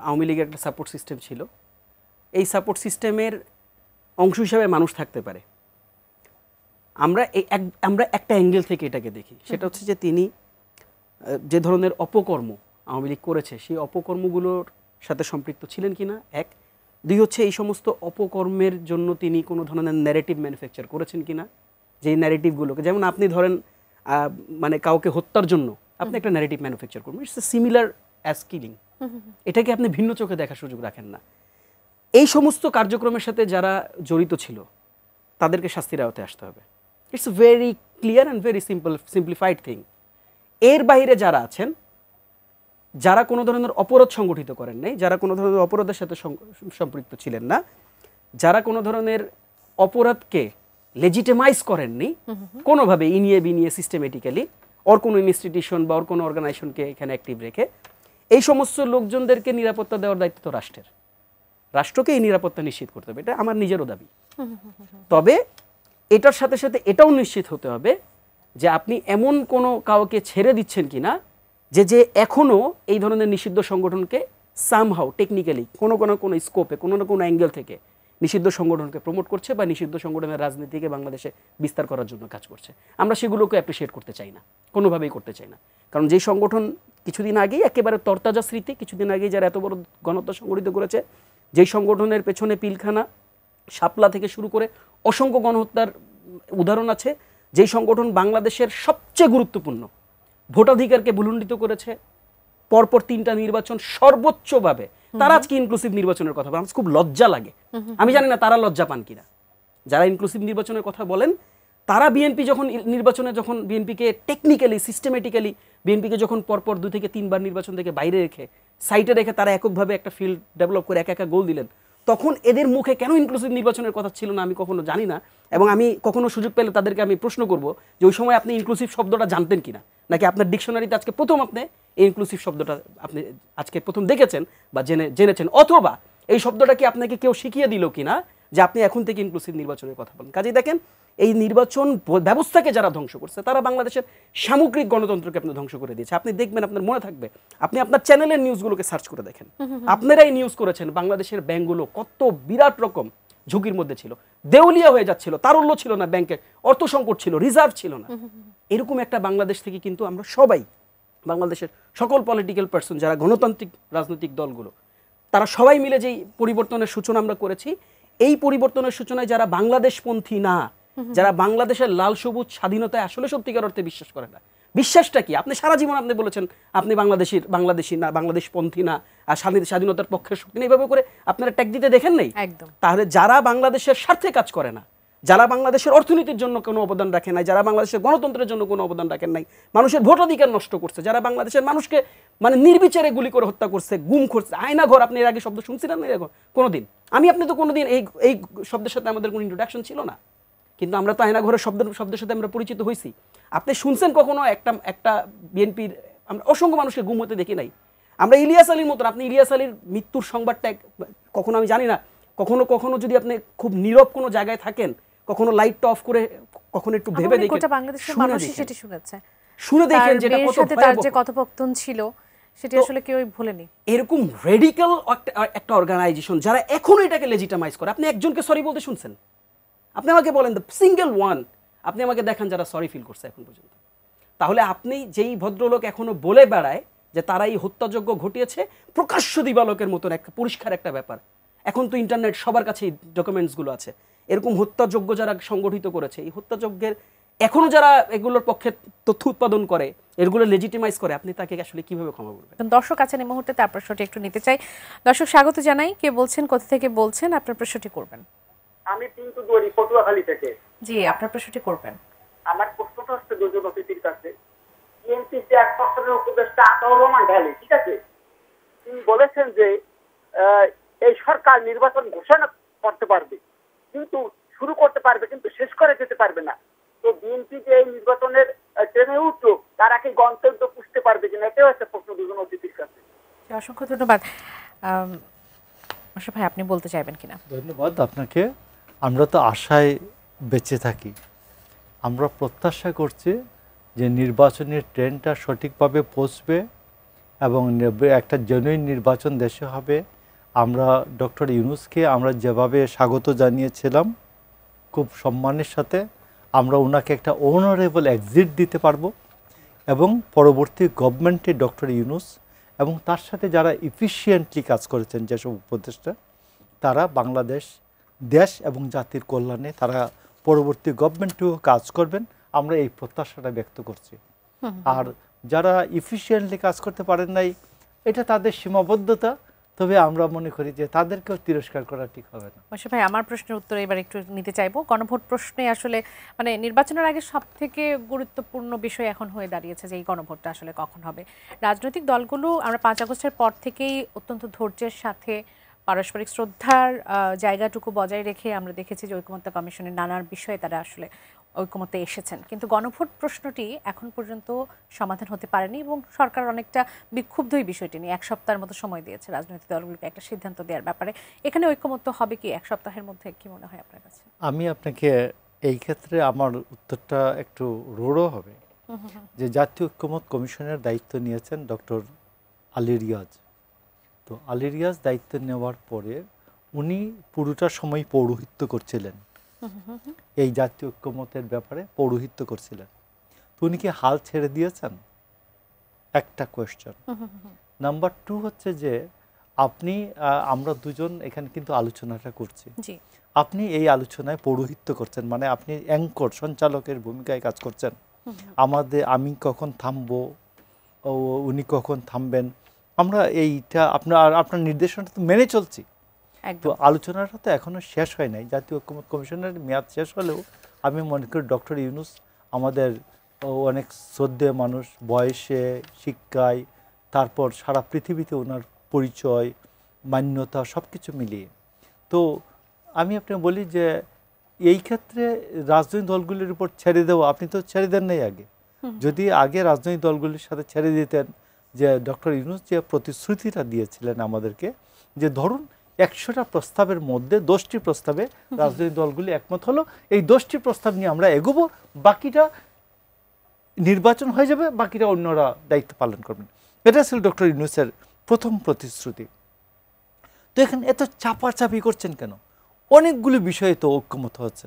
আওয়ামী লীগের একটা সাপোর্ট সিস্টেম ছিল। এই সাপোর্ট সিস্টেমের অংশ হিসাবে মানুষ থাকতে পারে। আমরা একটা অ্যাঙ্গেল থেকে এটাকে দেখি, সেটা হচ্ছে যে তিনি যে ধরনের অপকর্ম আওয়ামী লীগ করেছে সেই অপকর্মগুলোর সাথে সম্পৃক্ত ছিলেন কিনা, এক। দুই হচ্ছে এই সমস্ত অপকর্মের জন্য তিনি কোনো ধরনের ন্যারেটিভ ম্যানুফ্যাকচার করেছেন কিনা, যেই ন্যারেটিভগুলোকে, যেমন আপনি ধরেন মানে কাউকে হত্যার জন্য আপনি একটা ন্যারেটিভ ম্যানুফ্যাকচার করবেন, ইটস সিমিলার অ্যাজ কিলিং, এটাকে আপনি ভিন্ন চোখে দেখার সুযোগ রাখেন না। এই সমস্ত কার্যক্রমের সাথে যারা জড়িত ছিল তাদেরকে শাস্তির আওতায় আসতে হবে। It's very clear and very simplified thing. এর বাইরে যারা আছেন, যারা কোনো ধরনের অপরাধ সংগঠিত করেন নাই, যারা কোনো ধরনের অপরাধের সাথে সম্পৃক্ত ছিলেন না, যারা কোনো ধরনের অপরাধকে লেজিটিমাইজ করেননি কোনোভাবে, ইনিয়ে বিনিয়ে সিস্টেমেটিক্যালি, ওর কোনো ইনস্টিটিউশন বা ওর কোনো অর্গানাইজেশনকে এখানে অ্যাক্টিভ রেখে, এই সমস্ত লোকজনদেরকে নিরাপত্তা দেওয়ার দায়িত্ব তো রাষ্ট্রের। রাষ্ট্রকে এই নিরাপত্তা নিশ্চিত করতে হবে, এটা আমার নিজেরও দাবি। তবে এটার সাথে সাথে এটাও নিশ্চিত হতে হবে যে আপনি এমন কোনো কাউকে ছেড়ে দিচ্ছেন কিনা যে এখনও এই ধরনের নিষিদ্ধ সংগঠনকে সামহাউ টেকনিক্যালি কোনো স্কোপে, কোনো না কোনো অ্যাঙ্গেল থেকে নিষিদ্ধ সংগঠনকে প্রমোট করছে বা নিষিদ্ধ সংগঠনের রাজনীতিকে বাংলাদেশে বিস্তার করার জন্য কাজ করছে। আমরা সেগুলোকে অ্যাপ্রিসিয়েট করতে চাই না, কোনোভাবেই করতে চাই না। কারণ যেই সংগঠন কিছুদিন আগেই একেবারে তরতাজা স্মৃতি, কিছুদিন আগেই যারা এত বড় গণহত্যা সংগঠিত করেছে, যেই সংগঠনের পেছনে পিলখানা, শাপলা থেকে শুরু করে অসংখ্য গণহত্যার উদাহরণ আছে, যেই সংগঠন বাংলাদেশের সবচেয়ে গুরুত্বপূর্ণ ভোটাধিকারকে ভুলুণ্ঠিত করেছে, পরপর 3টা নির্বাচন সর্বোচ্চভাবে, তারা আজকে ইনক্লুসিভ নির্বাচনের কথা বলে, আমার খুব লজ্জা লাগে। আমি জানি না তারা লজ্জা পান কিনা, যারা ইনক্লুসিভ নির্বাচনের কথা বলেন। তারা বিএনপি যখন নির্বাচনে, যখন বিএনপিকে টেকনিক্যালি সিস্টেমেটিক্যালি বিএনপিকে যখন পরপর 2 থেকে 3 বার নির্বাচন থেকে বাইরে রেখে, সাইটে রেখে তারা এককভাবে একটা ফিল্ড ডেভেলপ করে একা গোল দিলেন, তখন এদের মুখে কেন ইনক্লুসিভ নির্বাচনের কথা ছিল না আমি কখনো জানি না। এবং আমি কখনো সুযোগ পেলে তাদেরকে আমি প্রশ্ন করব যে ওই সময় আপনি ইনক্লুসিভ শব্দটা জানতেন কিনা, নাকি আপনার ডিকশনারিতে আজকে প্রথম আপনি এই ইনক্লুসিভ শব্দটা আপনি আজকে প্রথম দেখেছেন বা জেনেছেন, অথবা এই শব্দটা কি আপনাকে কেউ শিখিয়ে দিল কিনা যে আপনি এখন থেকে ইনক্লুসিভ নির্বাচনের কথা বলেন। কাজেই দেখেন, এই নির্বাচন ব্যবস্থাকে যারা ধ্বংস করছে তারা বাংলাদেশের সামগ্রিক গণতন্ত্রকে আপনি ধ্বংস করে দিয়েছে। আপনি দেখবেন, আপনার মনে থাকবে, আপনি আপনার চ্যানেলের নিউজগুলোকে সার্চ করে দেখেন, আপনারাই নিউজ করেছেন বাংলাদেশের ব্যাংকগুলো কত বিরাট রকম ঝুঁকির মধ্যে ছিল, দেউলিয়া হয়ে যাচ্ছিল, তারল্য ছিল না, ব্যাংকের অর্থ সংকট ছিল, রিজার্ভ ছিল না। এরকম একটা বাংলাদেশ থেকে কিন্তু আমরা সবাই, বাংলাদেশের সকল পলিটিক্যাল পার্সন যারা গণতান্ত্রিক রাজনৈতিক দলগুলো, তারা সবাই মিলে যেই পরিবর্তনের সূচনা আমরা করেছি, এই পরিবর্তনের সূচনায় যারা বাংলাদেশপন্থী না, যারা বাংলাদেশের লাল সবুজ স্বাধীনতায় আসলে সত্যিকার অর্থে বিশ্বাস করে না, বিশ্বাসটা কি? আপনি সারা জীবন আপনি বলেছেন আপনি বাংলাদেশি না, বাংলাদেশপন্থী না, আর স্বাধীনতার পক্ষের শক্তি না, এইভাবে করে আপনারা ট্যাগ দিতে দেখেন নাই। তাহলে যারা বাংলাদেশের স্বার্থে কাজ করে না, যারা বাংলাদেশের অর্থনীতির জন্য কোনো অবদান রাখে নাই, যারা বাংলাদেশের গণতন্ত্রের জন্য কোনো অবদান রাখেন নাই, মানুষের ভোটাধিকার নষ্ট করছে, যারা বাংলাদেশের মানুষকে মানে নির্বিচারে গুলি করে হত্যা করছে, গুম করছে, আয়না ঘর, আপনি এর আগে শব্দ শুনছিলেন না এরকম কোনোদিন? আপনি তো কোনোদিন এই শব্দের সাথে আমাদের কোনো ইন্ট্রোডাকশন ছিল না, কিন্তু আমরা তো আয়না ঘরের শব্দের সাথে আমরা পরিচিত হয়েছি। আপনি শুনছেন কখনো একটা বিএনপির আমরা অসংখ্য মানুষকে গুম হতে দেখি নাই? আমরা ইলিয়াস আলীর মতন, আপনি ইলিয়াস আলীর মৃত্যুর সংবাদটা কখনো, আমি জানি না, কখনো যদি আপনি খুব নীরব কোনো জায়গায় থাকেন, কখনো লাইটটা অফ করে কখনো একটু ভেবে দেখেন, শুনে দেখেন যেটা কত ভয়াবহ কথোপকথন ছিল, সেটা আসলে কেউই ভুলেনি। এরকম রেডিক্যাল একটা অর্গানাইজেশন যারা এখনো এটাকে লেজিটিমাইজ করে, আপনি একজনকে সরি বলতে শুনছেন? আপনি আমাকে বলেন, দ্য সিঙ্গেল ওয়ান আপনি আমাকে দেখান যারা সরি ফিল করছে এখন পর্যন্ত। তাহলে আপনি যেই ভদ্রলোক এখনো বলে বেড়ায় যে তারা এই হত্যাযজ্ঞ ঘটিয়েছে, প্রকাশ্য দিবালোকের মতন একটা পরিষ্কার একটা ব্যাপার, এখন তো ইন্টারনেট সবার কাছে ডকুমেন্টসগুলো আছে, এরকম হত্যাযজ্ঞ যারা সংগঠিত করেছে, এই হত্যাযজ্ঞের এখনো যারা এগুলোর পক্ষে তথ্য উৎপাদন করে, এগুলো লেজিটিমাইজ করে, আপনি তাকে আসলে কিভাবে ক্ষমা করবেন? দর্শক আছেন এই মুহূর্তে, তার প্রশ্নটি একটু নিতে চাই। দর্শক স্বাগত জানাই, কে বলছেন, কোথা থেকে বলছেন, আপনার প্রশ্নটি করবেন। আমি কিন্তু দড়ি পটুয়াখালী থেকে। জি, আপনার প্রশ্নটি করবেন। আমার প্রশ্নটা হচ্ছে দুজন অতিথির কাছে। বিএনপি যে এক বছরের উপদেষ্টা আতাউর রহমান ঢালি, ঠিক আছে, তিনি বলেছেন যে এই সরকার নির্বাচন ঘোষণা করতে পারবে, কিন্তু শুরু করতে পারবে, কিন্তু শেষ করে যেতে পারবে না। তো বিএনপি যে এই নির্বাচনের ট্রেনে উঠলো, তারা কি গন্তব্য পুষতে পারবে কিনা? এটাও একটা প্রশ্ন দুজন অতিথির কাছে। অসংখ্য ধন্যবাদ। আশরাফ ভাই, আপনি বলতে চাইবেন কিনা? ধন্যবাদ আপনাকে। আমরা তো আশায় বেঁচে থাকি, আমরা প্রত্যাশা করছি যে নির্বাচনের ট্রেনটা সঠিকভাবে পৌঁছবে এবং একটা জেনুইন নির্বাচন দেশে হবে। আমরা ডক্টর ইউনূসকে আমরা যেভাবে স্বাগত জানিয়েছিলাম খুব সম্মানের সাথে, আমরা ওনাকে একটা অনারেবল এক্সিট দিতে পারবো এবং পরবর্তী গভর্নমেন্টে ডক্টর ইউনূস এবং তার সাথে যারা এফিশিয়েন্টলি কাজ করেছেন যেসব উপদেষ্টা, তারা বাংলাদেশ দেশ এবং জাতির কল্যাণে তারা পরবর্তী গভর্নমেন্টেও কাজ করবেন, আমরা এই প্রত্যাশাটা ব্যক্ত করছি। আর যারা এফিশিয়েন্টলি কাজ করতে পারেন নাই, এটা তাদের সীমাবদ্ধতা, তবে আমরা মনে করি যে তাদেরকেও তিরস্কার করা ঠিক হবে না। আশরাফ ভাই, আমার প্রশ্নের উত্তর এবার একটু নিতে চাইবো। গণভোট প্রশ্নে আসলে মানে নির্বাচনের আগে সবথেকে গুরুত্বপূর্ণ বিষয় এখন হয়ে দাঁড়িয়েছে যে এই গণভোটটা আসলে কখন হবে। রাজনৈতিক দলগুলো আমরা 5 আগস্টের পর থেকেই অত্যন্ত ধৈর্যের সাথে পারস্পরিক শ্রদ্ধার জায়গাটুকু বজায় রেখে আমরা দেখেছি যে ঐকমত্য কমিশনের নানান বিষয়ে তারা আসলে ঐকমত্যে এসেছেন, কিন্তু গণভোট প্রশ্নটি এখন পর্যন্ত সমাধান হতে পারেনি এবং সরকার অনেকটা বিক্ষুব্ধ এই বিষয়টি নিয়ে 1 সপ্তাহের মতো সময় দিয়েছে রাজনৈতিক দলগুলোকে একটা সিদ্ধান্ত দেওয়ার ব্যাপারে। এখানে ঐকমত্য হবে কি 1 সপ্তাহের মধ্যে, কি মনে হয় আপনার কাছে? আমি আপনাকে এই ক্ষেত্রে আমার উত্তরটা একটু রূঢ় হবে, যে জাতীয় ঐকমত্য কমিশনের দায়িত্ব নিয়েছেন ডক্টর আলী রিয়াজ। তো আলী রিয়াজ দায়িত্ব নেওয়ার পরে উনি পুরোটা সময় পৌরোহিত্য করছিলেন, এই জাতীয় ঐক্যমতের ব্যাপারে পৌরোহিত্য করছিলেন। তো উনি কি হাল ছেড়ে দিয়েছেন? একটা কোয়েশ্চেন। নাম্বার 2 হচ্ছে যে আপনি আমরা দুজন এখানে কিন্তু আলোচনাটা করছি, আপনি এই আলোচনায় পৌরোহিত্য করছেন, মানে আপনি অ্যাঙ্কর সঞ্চালকের ভূমিকায় কাজ করছেন। আমি কখন থামবো, উনি কখন থামবেন, আমরা এইটা আপনার নির্দেশনা তো মেনে চলছি। তো আলোচনাটা তো এখনো শেষ হয় নাই, জাতীয় ঐকমত্য কমিশনের মেয়াদ শেষ হলেও আমি মনে করি ডক্টর ইউনূস আমাদের অনেক শ্রদ্ধেয় মানুষ, বয়সে, শিক্ষায়, তারপর সারা পৃথিবীতে ওনার পরিচয়, মান্যতা সব কিছু মিলিয়ে। তো আমি আপনাকে বলি যে এই ক্ষেত্রে রাজনৈতিক দলগুলির উপর ছেড়ে দেওয়া, আপনি তো ছেড়ে দেন নাই আগে। যদি আগে রাজনৈতিক দলগুলির সাথে ছেড়ে দিতেন, যে ডক্টর ইউনূস যে প্রতিশ্রুতিটা দিয়েছিলেন আমাদেরকে, যে ধরুন 100টা প্রস্তাবের মধ্যে 10টি প্রস্তাবে রাজনৈতিক দলগুলি একমত হলো, এই 10টি প্রস্তাব নিয়ে আমরা এগোবো, বাকিটা নির্বাচন হয়ে যাবে, বাকিটা অন্যরা দায়িত্ব পালন করবেন। এটা ছিল ডক্টর ইউনূসের প্রথম প্রতিশ্রুতি। তো এখানে এত চাপাচাপি করছেন কেন? অনেকগুলো বিষয়ে তো ঐক্যমত হচ্ছে।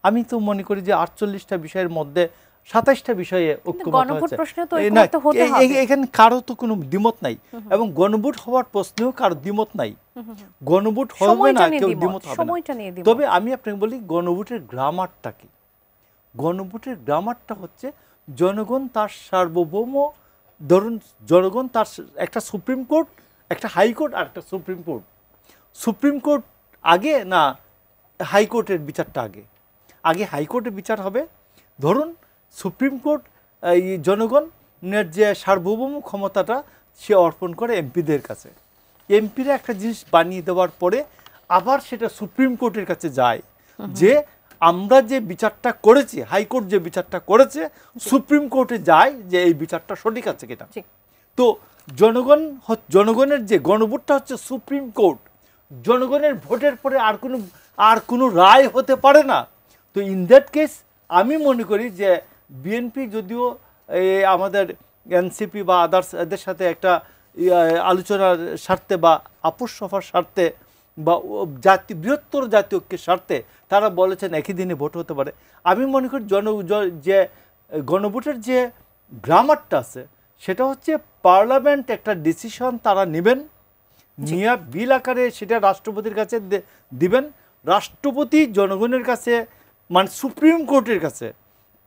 আমি তো মনে করি যে 48টা বিষয়ের মধ্যে 27টা বিষয়ে ঐক্যমত হচ্ছে। এখানে কারো তো কোনো দ্বিমত নাই, এবং গণভোট হওয়ার প্রশ্নেও কারো দ্বিমত নাই। গণভোট হবে না, কেউ দ্বিমত হবে না। তবে আমি আপনাকে বলি, গণভোটের গ্রামারটা কি? গণভোটের গ্রামারটা হচ্ছে জনগণ তার সার্বভৌম, ধরুন জনগণ তার একটা সুপ্রিম কোর্ট, একটা হাইকোর্ট আর একটা সুপ্রিম কোর্ট। সুপ্রিম কোর্ট আগে না হাইকোর্টের বিচারটা আগে? আগে হাইকোর্টের বিচার হবে। ধরুন সুপ্রিম কোর্ট এই জনগণের যে সার্বভৌম ক্ষমতাটা সে অর্পণ করে এমপিদের কাছে। এমপিরা একটা জিনিস বানিয়ে দেওয়ার পরে আবার সেটা সুপ্রিম কোর্টের কাছে যায়, যে আমরা যে বিচারটা করেছি, হাইকোর্ট যে বিচারটা করেছে, সুপ্রিম কোর্টে যায় যে এই বিচারটা সঠিক আছে কিনা। তো জনগণের যে গণভোটটা হচ্ছে সুপ্রিম কোর্ট। জনগণের ভোটের পরে আর কোনো রায় হতে পারে না। তো ইন দ্যাট কেস আমি মনে করি যে বিএনপি যদিও আমাদের এনসিপি বা আদার্স এদের সাথে একটা আলোচনার স্বার্থে বা আপোষ সভার স্বার্থে বা বৃহত্তর জাতীয় ঐক্যের স্বার্থে তারা বলেছেন একই দিনে ভোট হতে পারে। আমি মনে করি যে গণভোটের যে গ্রামারটা আছে সেটা হচ্ছে পার্লামেন্ট একটা ডিসিশন তারা নেবেন, নিয়ে বিল আকারে সেটা রাষ্ট্রপতির কাছে দিবেন। রাষ্ট্রপতি জনগণের কাছে, মানে সুপ্রিম কোর্টের কাছে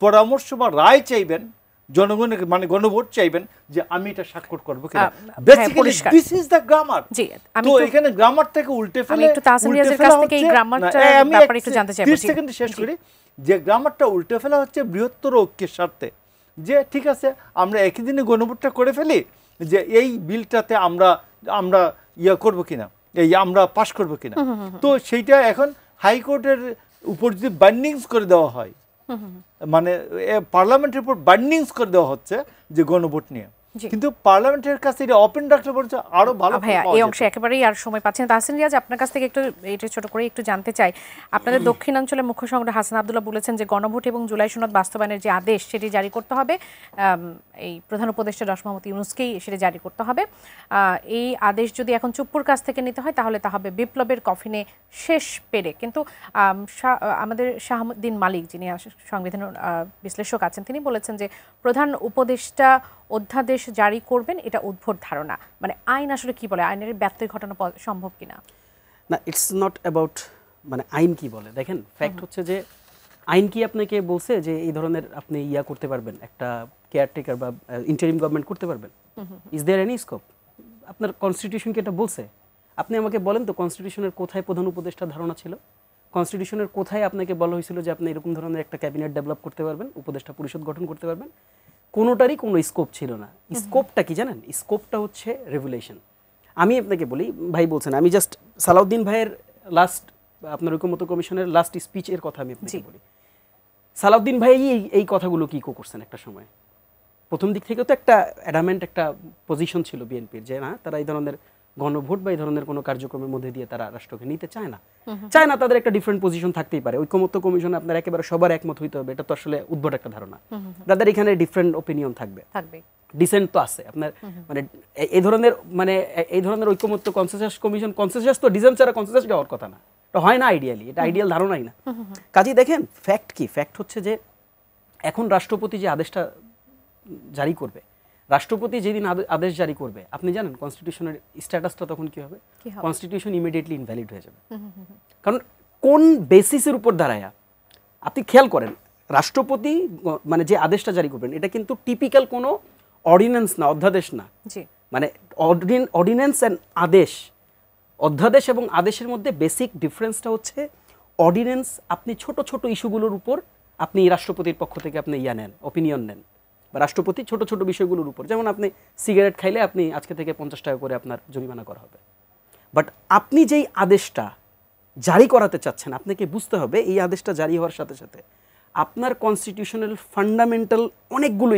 পরামর্শ বা রায় চাইবেন, জনগণের মানে গণভোট চাইবেন যে আমি এটা স্বাক্ষর করব কিনা। Basically this is the grammar. তো এখানে গ্রামারটাকে উল্টে ফেলে শেষ করি, যে গ্রামারটা উল্টে ফেলা হচ্ছে বৃহত্তর ঐক্যের স্বার্থে, যে ঠিক আছে আমরা একই দিনে গণভোটটা করে ফেলি, যে এই বিলটাতে আমরা ইয়া করবো কিনা, এই আমরা পাশ করবো কিনা। তো সেইটা এখন হাইকোর্টের উপর যদি বার্নিংস করে দেওয়া হয়, মানে পার্লামেন্টের উপর বার্নিংস করে দেওয়া হচ্ছে যে গণভোট নিয়ে, কিন্তু পার্লামেন্টের কাছে এটা ওপেন রাখলে বলছে আরো ভালো। ভাইয়া এই অংশে একেবারেই আর সময় পাচ্ছেন না। তাহসিন রিয়াজ, আপনার কাছ থেকে একটু এটা ছোট করে একটু জানতে চাই, আপনাদের দক্ষিণাঞ্চলের মুখ্য সংগঠক হাসান আব্দুল্লাহ বলেছেন যে গণভোট এবং জুলাই সনদ বাস্তবায়নের যে আদেশ সেটি জারি করতে হবে, এই প্রধান উপদেষ্টা ডক্টর মোহাম্মদ ইউনূসকেই সেটি জারি করতে হবে। এই আদেশ যদি এখন চুপ্পুর কাছ থেকে নিতে হয় তাহলে তা হবে বিপ্লবের কফিনে শেষ পেরে। কিন্তু আমাদের শাহাবুদ্দিন মালিক, যিনি সংবিধান বিশ্লেষক আছেন, তিনি বলেছেন যে প্রধান উপদেষ্টা অধ্যাদেশ জারি করবেন, এটা উদ্ভট ধারণা। মানে আইন আসলে কি বলে, আইনের ব্যত্যয় ঘটানো সম্ভব কিনা? না, ইটস নট অ্যাবাউট মানে আইন কি বলে। দেখেন, ফ্যাক্ট হচ্ছে যে আইন কি আপনাকে বলছে যে এই ধরনের আপনি ইয়া করতে পারবেন, একটা কেয়ারটেকার বা ইন্টারিম গভর্নমেন্ট করতে পারবেন? Is there any scope? আপনার কনস্টিটিউশন কি এটা বলছে? আপনি আমাকে বলেন তো, কনস্টিটিউশনের কোথায় প্রধান উপদেষ্টার ধারণা ছিল? কনস্টিটিউশনের কোথায় আপনাকে বলা হয়েছিল যে আপনি এরকম ধরনের একটা ক্যাবিনেট ডেভেলপ করতে পারবেন, উপদেষ্টা পরিষদ গঠন করতে পারবেন? কোনোটারই কোনো স্কোপ ছিল না। স্কোপটা কি জানেন? স্কোপটা হচ্ছে রেগুলেশন। আমি আপনাকে বলি, ভাই বলছেন, আমি জাস্ট সালাউদ্দিন ভাইয়ের লাস্ট, আপনার ঐকমত্য কমিশনের লাস্ট স্পিচের কথা আমি আপনাকে বলি। সালাউদ্দিন ভাই এই কথাগুলো কি করছেন একটা সময়? প্রথম দিক থেকে তো একটা অ্যাডামেন্ট একটা পজিশন ছিল বিএনপির, যে না, তারা এই ধরনের গণভোট বা এই ধরনের কোনো কার্যক্রমের মধ্যে দিয়ে তারা রাষ্ট্রকে নিতে চায় না। তাদের একটা ডিফারেন্ট পজিশন থাকতেই পারে। ঐকমত্য কমিশনে আপনার একেবারে সবার একমত হইতে হবে, এটা তো আসলে উদ্ভট একটা ধারণা। তাদের এখানে ডিফারেন্ট ওপিনিয়ন থাকবে, ডিসেন্ট তো আছে আপনার। মানে এই ধরনের ঐকমত্য কনসেনসাস কমিশন, কনসেনসাস তো ডিসেন্ট ছাড়া কনসেনসাস হওয়ার কথা না, এটা হয় না আইডিয়ালি, এটা আইডিয়াল ধারণাই না। কাজেই দেখেন, ফ্যাক্ট কি? ফ্যাক্ট হচ্ছে যে এখন রাষ্ট্রপতি যে আদেশটা জারি করবে, রাষ্ট্রপতি যেদিন আদেশ জারি করবে, আপনি জানেন কনস্টিটিউশনের স্ট্যাটাসটা তখন কি হবে? কনস্টিটিউশন ইমিডিয়েটলি ইনভ্যালিড হয়ে যাবে। কারণ কোন বেসিসের উপর দাঁড়ায়া, আপনি খেয়াল করেন, রাষ্ট্রপতি মানে যে আদেশটা জারি করবেন, এটা কিন্তু টিপিক্যাল কোনো অর্ডিন্যান্স না, অধ্যাদেশ না। মানে অর্ডিন্যান্স অ্যান্ড আদেশ, অধ্যাদেশ এবং আদেশের মধ্যে বেসিক ডিফারেন্সটা হচ্ছে অর্ডিন্যান্স আপনি ছোট ছোট ইস্যুগুলোর উপর আপনি রাষ্ট্রপতির পক্ষ থেকে আপনি নেন, অপিনিয়ন নেন, বা রাষ্ট্রপতি ছোট ছোট বিষয়গুলোর উপর, যেমন আপনি সিগারেট খাইলে আপনি আজকে থেকে 50 টাকা করে আপনার জরিমানা করা হবে। বাট আপনি যেই আদেশটা জারি করাতে চাচ্ছেন, আপনাকে বুঝতে হবে এই আদেশটা জারি হওয়ার সাথে সাথে আপনার কনস্টিটিউশনাল ফান্ডামেন্টাল অনেকগুলো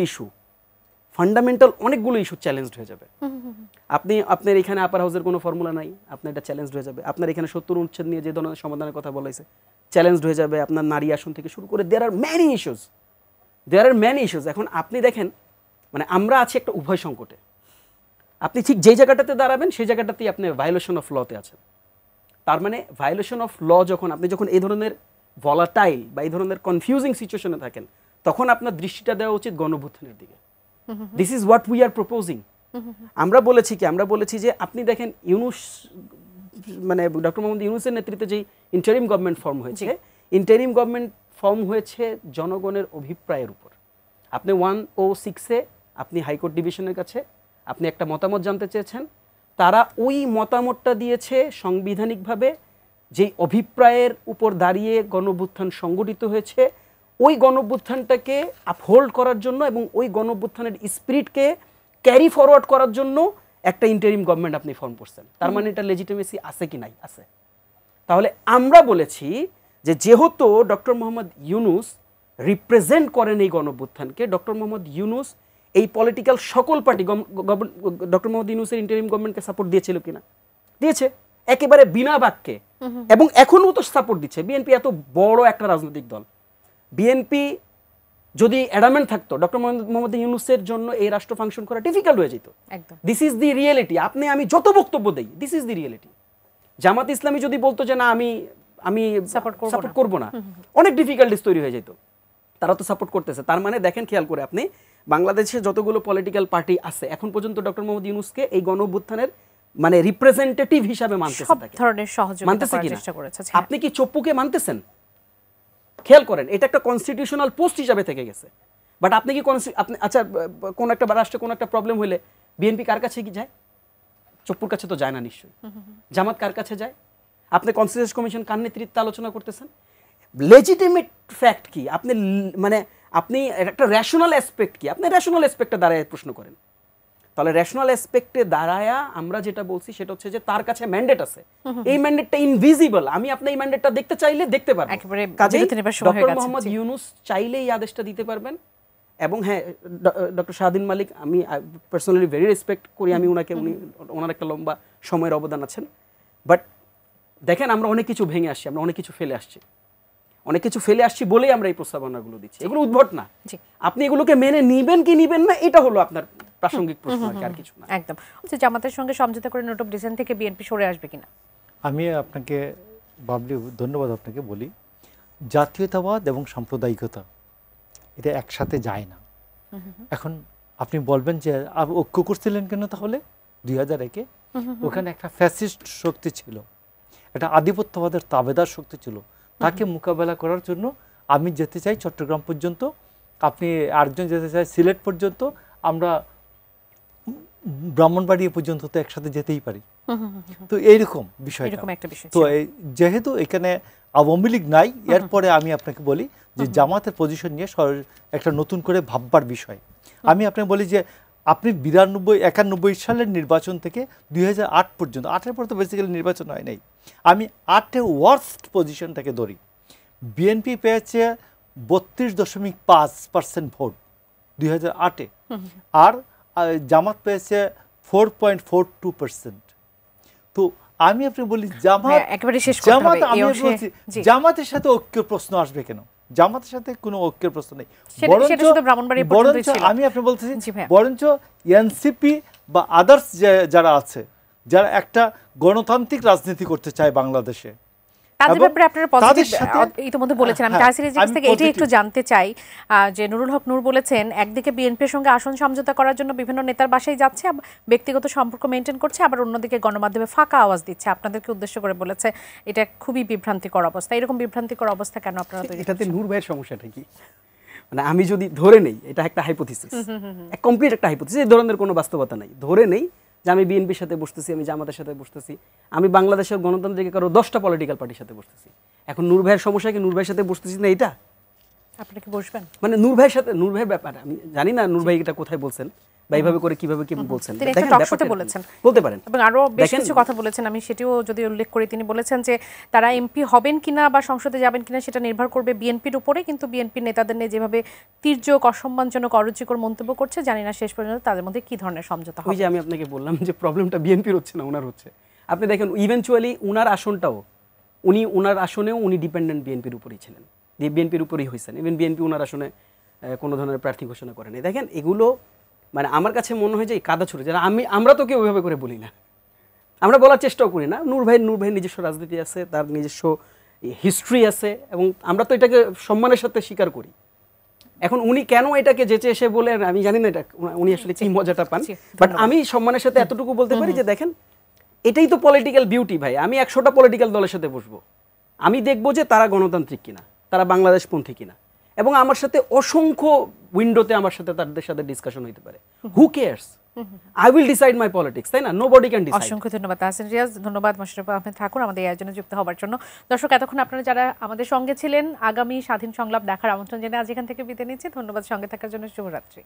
ইস্যু চ্যালেঞ্জড হয়ে যাবে। আপনার এখানে আপার হাউসের কোনো ফর্মুলা নাই, আপনার এটা চ্যালেঞ্জড হয়ে যাবে। আপনার এখানে 70 অনুচ্ছেদ নিয়ে যে ধরনের সমাধানের কথা বলা হয়েছে চ্যালেঞ্জড হয়ে যাবে। আপনার নারী আসন থেকে শুরু করে দেয়ার আর ম্যানি ইস্যুস। এখন আপনি দেখেন, মানে আমরা আছি একটা উভয় সংকটে। আপনি ঠিক যেই জায়গাটাতে দাঁড়াবেন সেই জায়গাটাতেই আপনি ভায়োলেশন অফ লতে আছেন। তার মানে ভায়োলেশন অফ ল আপনি যখন এই ধরনের ভলাটাইল বা এই ধরনের কনফিউজিং সিচুয়েশনে থাকেন, তখন আপনার দৃষ্টিটা দেওয়া উচিত গণঅভ্যুত্থানের দিকে। This is what we are proposing. আমরা বলেছি যে আপনি দেখেন ইউনূস, মানে ডক্টর মোহাম্মদ ইউনূসের নেতৃত্বে যে ইন্টারিম গভর্নমেন্ট ফর্ম হয়েছে, ইন্টারিম গভর্নমেন্ট ফর্ম হয়েছে জনগণের অভিপ্রায়ের উপর। আপনি 106-এ আপনি হাইকোর্ট ডিভিশনের কাছে আপনি একটা মতামত জানতে চেয়েছেন, তারা ওই মতামতটা দিয়েছে সাংবিধানিকভাবে যেই অভিপ্রায়ের উপর দাঁড়িয়ে গণঅভ্যুত্থান সংগঠিত হয়েছে, ওই গণঅভ্যুত্থানটাকে আপহোল্ড করার জন্য এবং ওই গণঅভ্যুত্থানের স্পিরিটকে ক্যারি ফরওয়ার্ড করার জন্য একটা ইন্টারিম গভর্নমেন্ট আপনি ফর্ম করছেন। তার মানে এটা লেজিটিমেসি আছে কি নাই? আছে। তাহলে আমরা বলেছি যে যেহেতু ডক্টর মোহাম্মদ ইউনূস রিপ্রেজেন্ট করেন এই গণঅভ্যুত্থানকে, ডক্টর মোহাম্মদ ইউনূস এই পলিটিক্যাল সকল পার্টি ডক্টর মোহাম্মদ ইউনূসের ইন্টারিম গভর্নমেন্টকে সাপোর্ট দিয়েছিল কিনা? দিয়েছে, একেবারে বিনা বাক্যে, এবং এখনও তো সাপোর্ট দিচ্ছে। বিএনপি এত বড় একটা রাজনৈতিক দল, বিএনপি যদি অ্যাডামেন্ট থাকতো ডক্টর মোহাম্মদ ইউনূসের জন্য এই রাষ্ট্র ফাংশন করা ডিফিকাল্ট হয়ে যেত। This is the reality. আপনি আমি যত বক্তব্য দেই, this is the reality. Jamaat Islami যদি বলতো যে না আমি সাপোর্ট করবো না, অনেক ডিফিকাল্টিস তৈরি হয়ে যেত। তারা তো সাপোর্ট করতেছে। তার মানে দেখেন, খেয়াল করে আপনি, বাংলাদেশে যতগুলো পলিটিক্যাল পার্টি আছে এখন পর্যন্ত ডক্টর মোহাম্মদ ইউনূসকে এই গণঅভ্যুত্থানের মানে রিপ্রেজেন্টেটিভ হিসাবে মানতেছে, আপনি কি চপ্পুকে মানতেছেন? খেয়াল করেন, এটা একটা কনস্টিটিউশনাল পোস্ট হিসাবে থেকে গেছে। বাট আপনি কি আপনি আচ্ছা, কোন একটা রাষ্ট্রে কোন একটা প্রবলেম হলে বিএনপি কার কাছে কি যায়? চপ্পুর কাছে তো যায় না নিশ্চয়ই। জামাত কার কাছে যায়? আপনি কনস্টিটিউশন কমিশন কার নেতৃত্বে আলোচনা করতেছেন? লেজিটিমেট ফ্যাক্ট কি? আপনি মানে আপনি একটা রেশনাল অ্যাসপেক্ট কি? আপনি রেশনাল অ্যাসপেক্টে দাঁড়ায় প্রশ্ন করেন। তাহলে রেশনাল অ্যাসপেক্টে দাঁড়ায়া আমরা যেটা বলছি সেটা হচ্ছে যে তার কাছে ম্যান্ডেট আছে, এই ম্যান্ডেটটা ইনভিজিবল। আমি আপনি এই ম্যান্ডেটটা দেখতে চাইলে দেখতে পারবো। কাজেই ডক্টর মোহাম্মদ ইউনূস চাইলে এই আদেশটা দিতে পারবেন। এবং হ্যাঁ, ডক্টর শাহদিন মালিক আমি পার্সোনালি ভেরি রেসপেক্ট করি, আমি ওনার একটা লম্বা সময়ের অবদান আছেন। বাট দেখেন, আমরা অনেক কিছু ভেঙে আসছি, আমরা অনেক কিছু ফেলে আসছি বলেই আমরা এই প্রস্তাবনাগুলো দিচ্ছি। এগুলো উদ্ভট না। আপনি এগুলোকে মেনে নিবেন কি নিবেন না, এটা হলো আপনার প্রাসঙ্গিক প্রশ্ন, আর কিছু না। একদম। জামাতের সঙ্গে সমঝোতা করে নোট অফ ডিসেন্ট থেকে বিএনপি সরে আসবে কিনা? আমি আপনাকে বাবলি ধন্যবাদ আপনাকে বলি, জাতীয়তাবাদ এবং সাম্প্রদায়িকতা এটা একসাথে যায় না। এখন আপনি বলবেন যে ঐক্য করছিলেন কেন? তাহলে 2001-এ ওখানে একটা ফ্যাসিস্ট শক্তি ছিল, একটা আধিপত্যবাদের তাবেদার শক্তি ছিল। তাকে মোকাবেলা করার জন্য আমি যেতে চাই চট্টগ্রাম পর্যন্ত, আপনি আরেকজন যেতে চাই সিলেট পর্যন্ত, আমরা ব্রাহ্মণবাড়িয়া পর্যন্ত তো একসাথে যেতেই পারি। তো এইরকম বিষয়টা। তো যেহেতু এখানে আওয়ামী লীগ নাই, এরপরে আমি আপনাকে বলি যে জামাতের পজিশন নিয়ে একটা নতুন করে ভাববার বিষয়। আমি আপনাকে বলি যে আপনি 91 সালের নির্বাচন থেকে 2008 পর্যন্ত, 8-এর পর তো বেসিক্যালি নির্বাচন হয় নাই, আমি 8-এ ওয়ার্স্ট পজিশনটাকে ধরি। বিএনপি পেয়েছে 32.5% ভোট 2008-এ, আর জামাত পেয়েছে 4.42%। তো আমি আপনি বলি জামাতের সাথে ঐক্যের প্রশ্ন আসবে কেন? জামাতের সাথে কোনো ঐক্যের প্রশ্ন নেই। বরঞ্চ আমি আপনি বলতেছি, বরঞ্চ এনসিপি বা আদার্স যারা আছে, যারা একটা গণতান্ত্রিক রাজনীতি করতে চায় বাংলাদেশে, তাদের ব্যাপারে আপনারা পজিটিভ ইতিমধ্যে বলেছেন। আমি তাহসিনের কাছ থেকে এটাই একটু জানতে চাই যে নুরুল হক নূর বলেছেন একদিকে বিএনপির সঙ্গে আসন সমঝোতা করার জন্য বিভিন্ন নেতার বাসায় যাচ্ছে, ব্যক্তিগত সম্পর্ক মেনটেন করছে, আবার অন্যদিকে গণমাধ্যমে ফাঁকা আওয়াজ দিচ্ছে, আপনাদেরকে উদ্দেশ্য করে বলেছে। এটা খুবই বিভ্রান্তিকর অবস্থা। এরকম বিভ্রান্তিকর অবস্থা কেন আপনারা তৈরি? এটাতে নূর ভাইয়ের সমস্যাটা কি? মানে আমি যদি ধরে নেই এটা একটা হাইপোথিসিস, কমপ্লিট একটা হাইপোথিসিস, এই ধরনের কোনো বাস্তবতা নাই, ধরে নেই যে আমি বিএনপির সাথে বসতেছি, আমি জামাতের সাথে বসতেছি, আমি বাংলাদেশের গণতান্ত্রিক কারো 10টা পলিটিক্যাল পার্টির সাথে বসতেছি। এখন নূর ভাইয়ের সমস্যা কি নূর ভাইয়ের সাথে বসতেছি না এটা? আপনাকে বসবেন মানে নূর ভাইয়ের সাথে, নূর ভাইয়ের ব্যাপারে আমি জানি না নূর ভাই এটা কোথায় বলছেন, বা এইভাবে করে কিভাবে কি বলছেন তিনি একটা টক শোতে বলেছেন, বলতে পারেন, এবং আরো বেশ কিছু কথা বলেছেন। আমি সেটিও যদি উল্লেখ করি, তিনি বলেছেন যে তারা এমপি হবেন কিনা বা সংসদে যাবেন কিনা সেটা নির্ভর করবে বিএনপির উপরে, কিন্তু বিএনপি নেতাদের নিয়ে যেভাবে তির্যক, অসম্মানজনক, অরুচিকর মন্তব্য করছে, জানি না শেষ পর্যন্ত তাদের মধ্যে কি ধরনের সমঝোতা ওই হবে। যে আমি আপনাকে বললাম যে প্রবলেমটা বিএনপির হচ্ছে না, ওনার হচ্ছে। আপনি দেখেন ইভেনচুয়ালি উনার আসনটাও উনার আসনেও উনি ডিপেন্ডেন্ট বিএনপির উপরেই ছিলেন, বিএনপির উপরেই হয়েছেন। ইভেন বিএনপি উনার আসনে কোনো ধরনের প্রার্থী ঘোষণা করেনি। দেখেন এগুলো মানে আমার কাছে মনে হয় যে কাদা ছুড়ে, যারা আমরা তো কেউ ওইভাবে করে বলি না, আমরা বলার চেষ্টাও করি না। নূর ভাই নিজস্ব রাজনীতি আছে, তার নিজস্ব হিস্ট্রি আছে, এবং আমরা তো এটাকে সম্মানের সাথে স্বীকার করি। এখন উনি কেন এটাকে যেচে এসে বলে আমি জানি না, এটা উনি আসলে কি মজাটা পান, বাট আমি সম্মানের সাথে এতটুকু বলতে পারি যে দেখেন এটাই তো পলিটিক্যাল বিউটি ভাই। আমি 100টা পলিটিক্যাল দলের সাথে বসবো, আমি দেখবো যে তারা গণতান্ত্রিক কিনা, তারা বাংলাদেশপন্থী কিনা, এবং আমার সাথে অসংখ্য উইন্ডোতে আমার সাথে তাদের সাথে ডিসকাশন হইতে পারে। Who cares, I will decide my politics, তাই না? Nobody can decide. অসংখ্য ধন্যবাদ তাহসিন রিয়াজ, ধন্যবাদ মোশাররফ আহমেদ ঠাকুর আমাদের এই আয়োজনে যুক্ত হওয়ার জন্য। দর্শক, এতক্ষণ আপনারা যারা আমাদের সঙ্গে ছিলেন, আগামী স্বাধীন সংলাপ দেখার আমন্ত্রণ জেনে আজ এখান থেকে বিদায় নিচ্ছি। ধন্যবাদ সঙ্গে থাকার জন্য। শুভরাত্রি।